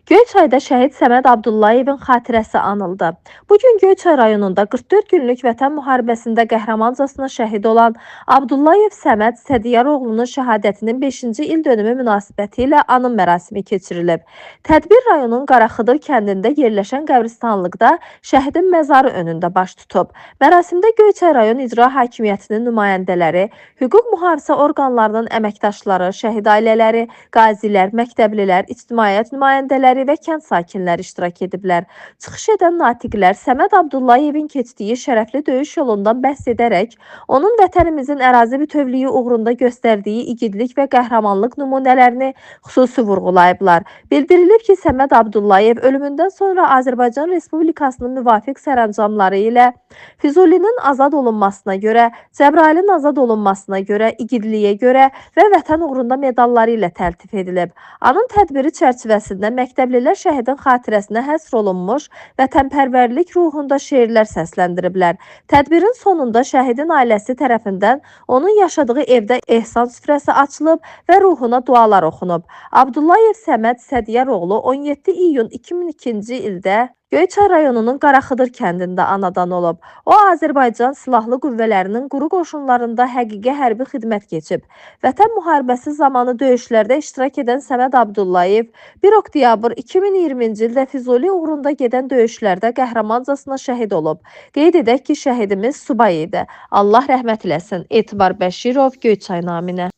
Göyçayda şəhid Səməd Abdullayevin xatirəsi anıldı. Bugün Göyçay rayonunda 44 günlük Vətən müharibəsində qəhrəmancasına şəhid olan Abdullayev Səməd Sədiyyaroğlunun şəhadətinin 5-ci il dönümü münasibəti ilə anım mərasimi keçirilib. Tədbir rayonun Qaraxıdır kəndində yerləşən qəbristanlıqda şəhidin məzarı önündə baş tutub. Mərasimdə Göyçay rayon icra hakimiyyətinin nümayəndələri, hüquq mühafizə orqanlarının əməkdaşları, şəhid ailələri, qazilər, məktəblilər, ictimaiyyət nümayəndələri və kənd sakinləri iştirak ediblər. Çıxış edən natiqlər Səməd Abdullayevin keçdiyi şərəfli döyüş yolundan bəhs edərək, onun vətənimizin ərazi bütövlüyü uğrunda göstərdiyi igidlik və qəhrəmanlıq nümunələrini xüsusi vurğulayıblar. Bildirilib ki, Səməd Abdullayev ölümündən sonra Azərbaycan Respublikasının müvafiq sərəncamları ilə Füzulinin azad olunmasına görə, Cəbrailin azad olunmasına görə, igidliyə görə və vətən uğrunda medalları ilə təltif edilib. Anım tədbiri çərçivəsində məktəblilər şəhidin xatirəsinə həsr olunmuş vətənpərvərlik ruhunda şeirlər səsləndiriblər. Tədbirin sonunda şəhidin ailəsi tərəfindən onun yaşadığı evdə ehsan süfrəsi açılıb və ruhuna dualar oxunub. Abdullayev Səməd Sədiyyaroğlu 17 iyun 2002-ci ildə Göyçay rayonunun Qaraxıdır kəndində anadan olub. O, Azərbaycan Silahlı Qüvvələrinin quru qoşunlarında həqiqi hərbi xidmət keçib. Vətən müharibəsi zamanı döyüşlərdə iştirak edən Səməd Abdullayev 1 oktyabr 2020-ci ildə Füzuli uğrunda gedən döyüşlərdə qəhrəmancasına şəhid olub. Qeyd edək ki, şəhidimiz subay idi. Allah rəhmət eləsin. Etibar Bəşirov, Göyçay naminə.